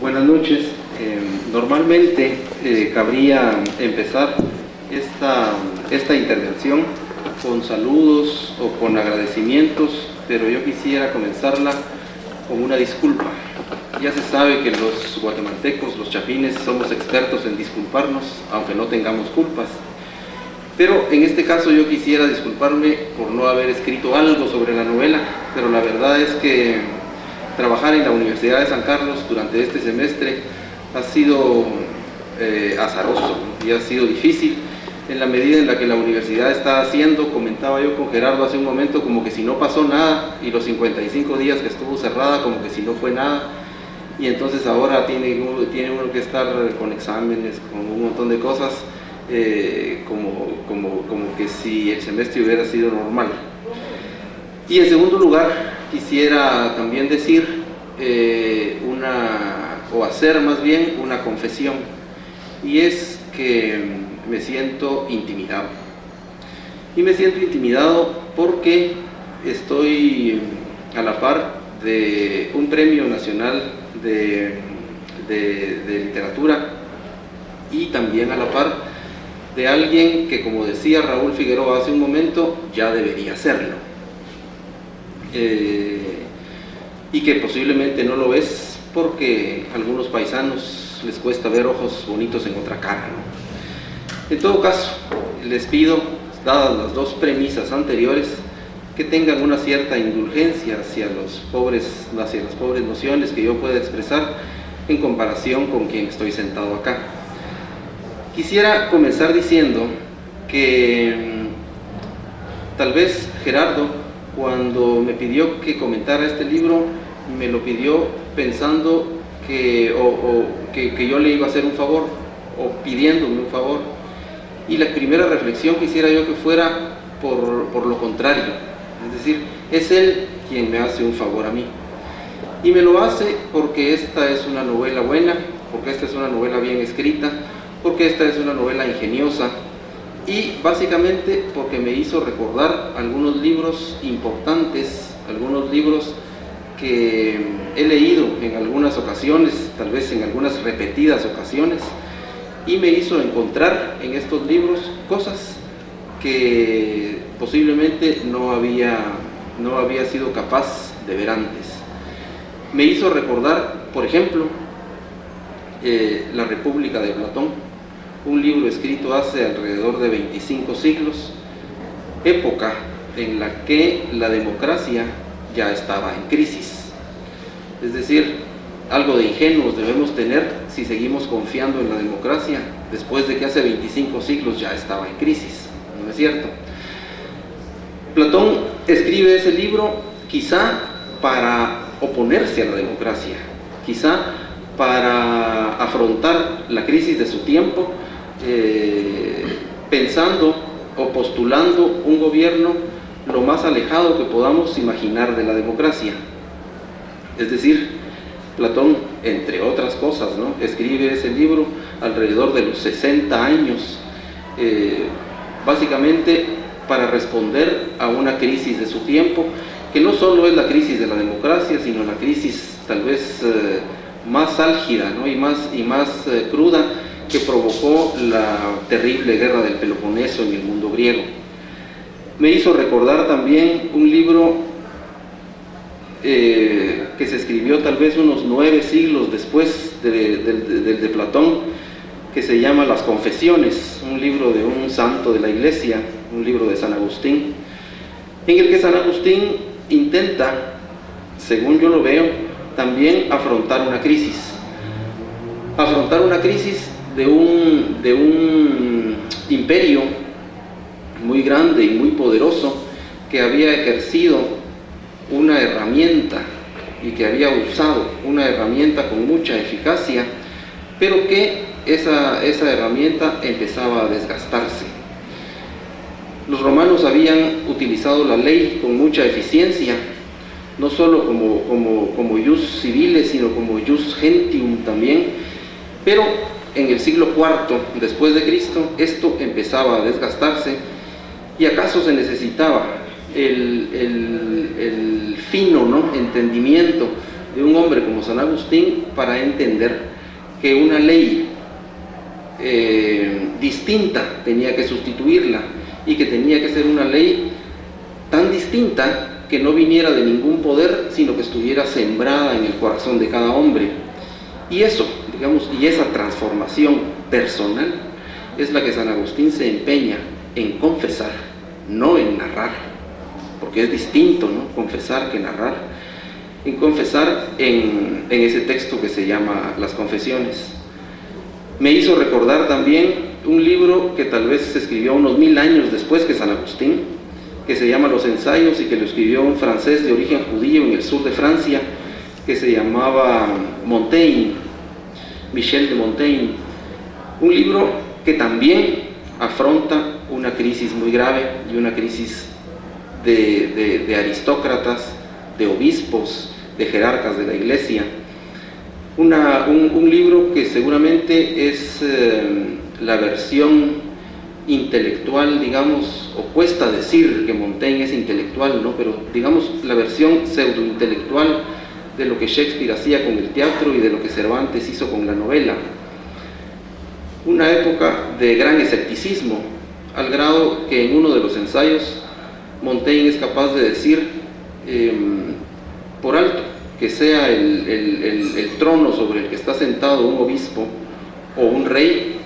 Buenas noches. Normalmente cabría empezar esta intervención con saludos o con agradecimientos, pero yo quisiera comenzarla con una disculpa. Ya se sabe que los guatemaltecos, los chapines, somos expertos en disculparnos, aunque no tengamos culpas. Pero en este caso yo quisiera disculparme por no haber escrito algo sobre la novela, pero la verdad es que trabajar en la Universidad de San Carlos durante este semestre ha sido azaroso y ha sido difícil en la medida en la que la universidad está haciendo, comentaba yo con Gerardo hace un momento, como que si no pasó nada, y los 55 días que estuvo cerrada como que si no fue nada, y entonces ahora tiene uno que estar con exámenes, con un montón de cosas, como que si el semestre hubiera sido normal. Y en segundo lugar, quisiera también decir hacer más bien una confesión, y es que me siento intimidado. Y me siento intimidado porque estoy a la par de un premio nacional de literatura, y también a la par de alguien que, como decía Raúl Figueroa hace un momento, ya debería hacerlo. Y que posiblemente no lo es porque a algunos paisanos les cuesta ver ojos bonitos en otra cara, ¿no? En todo caso, les pido, dadas las dos premisas anteriores, que tengan una cierta indulgencia hacia las pobres nociones que yo pueda expresar en comparación con quien estoy sentado acá. Quisiera comenzar diciendo que tal vez Gerardo, cuando me pidió que comentara este libro, me lo pidió pensando que yo le iba a hacer un favor, o pidiéndome un favor. Y la primera reflexión quisiera yo que fuera por lo contrario. Es decir, es él quien me hace un favor a mí. Y me lo hace porque esta es una novela buena, porque esta es una novela bien escrita, porque esta es una novela ingeniosa, y básicamente porque me hizo recordar algunos libros importantes, algunos libros que he leído en algunas ocasiones, tal vez en algunas repetidas ocasiones, y me hizo encontrar en estos libros cosas que posiblemente no había sido capaz de ver antes. Me hizo recordar, por ejemplo, La República de Platón, un libro escrito hace alrededor de 25 siglos, época en la que la democracia ya estaba en crisis. Es decir, algo de ingenuos debemos tener si seguimos confiando en la democracia después de que hace 25 siglos ya estaba en crisis, ¿no es cierto? Platón escribe ese libro quizá para oponerse a la democracia, quizá para afrontar la crisis de su tiempo, pensando o postulando un gobierno lo más alejado que podamos imaginar de la democracia. Es decir, Platón, entre otras cosas, ¿no?, escribe ese libro alrededor de los 60 años, básicamente para responder a una crisis de su tiempo, que no solo es la crisis de la democracia, sino la crisis tal vez más álgida, ¿no?, y más cruda, que provocó la terrible guerra del Peloponeso en el mundo griego. Me hizo recordar también un libro que se escribió tal vez unos 9 siglos después del de Platón, que se llama Las Confesiones, un libro de un santo de la Iglesia, un libro de San Agustín, en el que San Agustín intenta, según yo lo veo, también afrontar una crisis de un imperio muy grande y muy poderoso, que había ejercido una herramienta y que había usado una herramienta con mucha eficacia, pero que esa herramienta empezaba a desgastarse. Los romanos habían utilizado la ley con mucha eficiencia, no solo como ius civiles, sino como ius gentium también, pero en el siglo IV después de Cristo esto empezaba a desgastarse, y acaso se necesitaba el fino, ¿no?, entendimiento de un hombre como San Agustín para entender que una ley distinta tenía que sustituirla, y que tenía que ser una ley tan distinta que no viniera de ningún poder, sino que estuviera sembrada en el corazón de cada hombre. Y eso, digamos, y esa transformación personal es la que San Agustín se empeña en confesar, no en narrar, porque es distinto, ¿no?, confesar que narrar. En confesar en ese texto que se llama Las Confesiones. Me hizo recordar también un libro que tal vez se escribió unos 1000 años después que San Agustín, que se llama Los Ensayos, y que lo escribió un francés de origen judío en el sur de Francia, que se llamaba Montaigne, Michel de Montaigne. Un libro que también afronta una crisis muy grave, y una crisis de aristócratas, de obispos, de jerarcas de la Iglesia. Un libro que seguramente es la versión intelectual, digamos, o cuesta decir que Montaigne es intelectual, ¿no?, pero digamos la versión pseudointelectual de lo que Shakespeare hacía con el teatro y de lo que Cervantes hizo con la novela. Una época de gran escepticismo, al grado que en uno de los ensayos Montaigne es capaz de decir por alto que sea el trono sobre el que está sentado un obispo o un rey,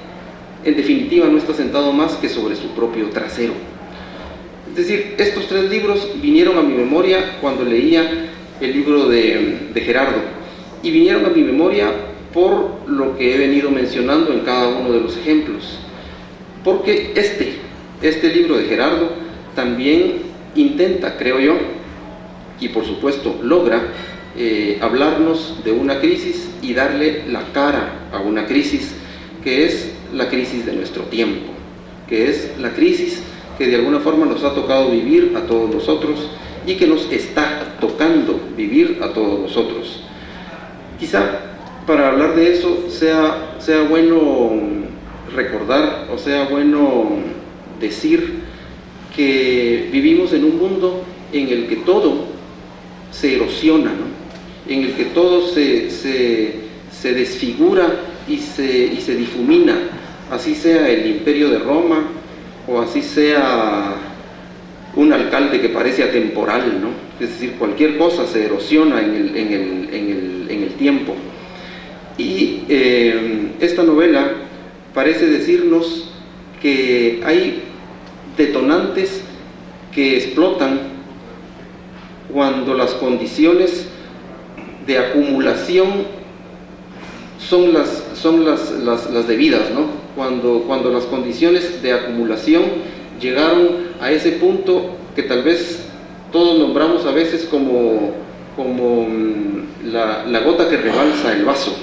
en definitiva no está sentado más que sobre su propio trasero. Es decir, estos 3 libros vinieron a mi memoria cuando leía el libro de Gerardo, y vinieron a mi memoria por lo que he venido mencionando en cada uno de los ejemplos, porque este libro de Gerardo también intenta, creo yo, y por supuesto logra hablarnos de una crisis y darle la cara a una crisis que es la crisis de nuestro tiempo, que es la crisis que de alguna forma nos ha tocado vivir a todos nosotros y que nos está tocando vivir a todos nosotros. Quizá para hablar de eso sea bueno recordar, o sea bueno decir que vivimos en un mundo en el que todo se erosiona, ¿no?, en el que todo se desfigura y se difumina, así sea el Imperio de Roma, o así sea un alcalde que parece atemporal, ¿no? Es decir, cualquier cosa se erosiona en el tiempo. Y esta novela parece decirnos que hay detonantes que explotan cuando las condiciones de acumulación son las debidas, ¿no? Cuando las condiciones de acumulación llegaron a ese punto que tal vez todos nombramos a veces como la gota que rebalsa el vaso.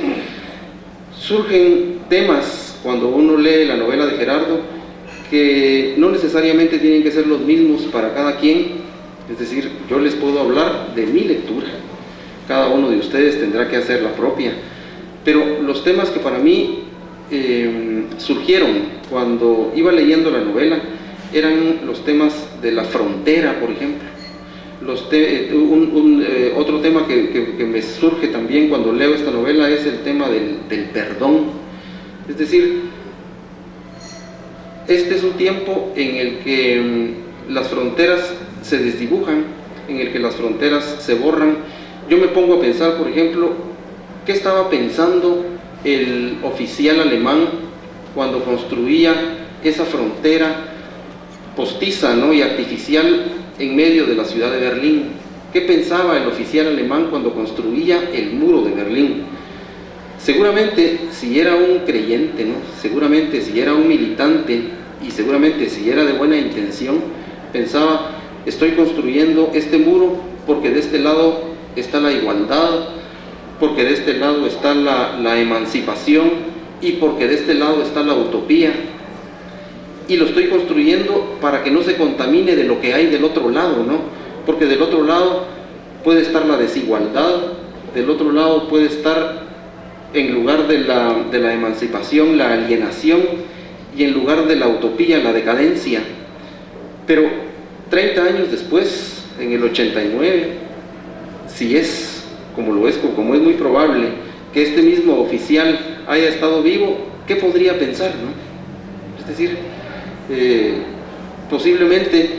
Surgen temas cuando uno lee la novela de Gerardo que no necesariamente tienen que ser los mismos para cada quien. Es decir, yo les puedo hablar de mi lectura, cada uno de ustedes tendrá que hacer la propia, pero los temas que para mí surgieron cuando iba leyendo la novela eran los temas de la frontera, por ejemplo. Otro tema que me surge también cuando leo esta novela es el tema del perdón. Es decir, este es un tiempo en el que las fronteras se desdibujan, en el que las fronteras se borran. Yo me pongo a pensar, por ejemplo, ¿qué estaba pensando el oficial alemán cuando construía esa frontera postiza, ¿no?, y artificial en medio de la ciudad de Berlín? ¿Qué pensaba el oficial alemán cuando construía el muro de Berlín? Seguramente, si era un creyente, ¿no?, seguramente si era un militante, y seguramente si era de buena intención, pensaba: estoy construyendo este muro porque de este lado está la igualdad, porque de este lado está la emancipación, y porque de este lado está la utopía, y lo estoy construyendo para que no se contamine de lo que hay del otro lado, ¿no? Porque del otro lado puede estar la desigualdad, del otro lado puede estar, en lugar de la emancipación, la alienación, y en lugar de la utopía, la decadencia. Pero 30 años después, en el 89, si es como es muy probable que este mismo oficial haya estado vivo, ¿qué podría pensar, no? Es decir, posiblemente,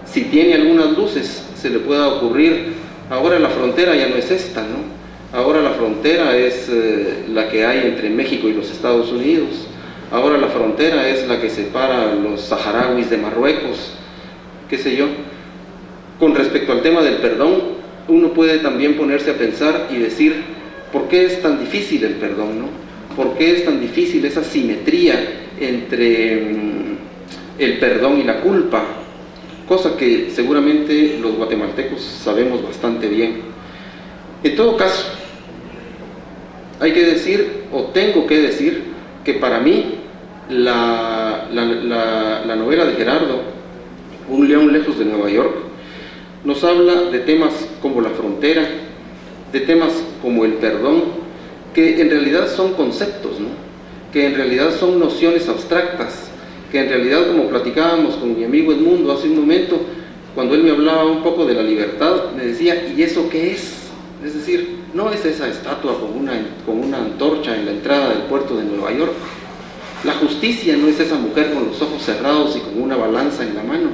si tiene algunas luces, se le pueda ocurrir: ahora la frontera ya no es esta, ¿no? Ahora la frontera es la que hay entre México y los Estados Unidos. Ahora la frontera es la que separa a los saharauis de Marruecos, qué sé yo. Con respecto al tema del perdón, uno puede también ponerse a pensar y decir: ¿por qué es tan difícil el perdón, no? ¿Por qué es tan difícil esa simetría entre el perdón y la culpa? Cosa que seguramente los guatemaltecos sabemos bastante bien. En todo caso, hay que decir, o tengo que decir, que para mí la novela de Gerardo, Un león lejos de Nueva York, nos habla de temas como la frontera, de temas como el perdón, que en realidad son conceptos, ¿no? Que en realidad son nociones abstractas, que en realidad, como platicábamos con mi amigo Edmundo hace un momento, cuando él me hablaba un poco de la libertad, me decía: ¿y eso qué es? Es decir, no es esa estatua con una antorcha en la entrada del puerto de Nueva York. La justicia no es esa mujer con los ojos cerrados y con una balanza en la mano.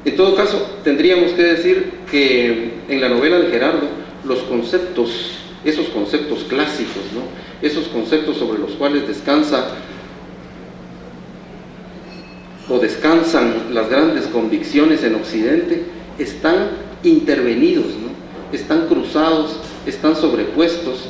En todo caso, tendríamos que decir que en la novela de Gerardo, los conceptos, esos conceptos clásicos, ¿no? Esos conceptos sobre los cuales descansan las grandes convicciones en Occidente, están intervenidos, ¿no? Están cruzados, están sobrepuestos,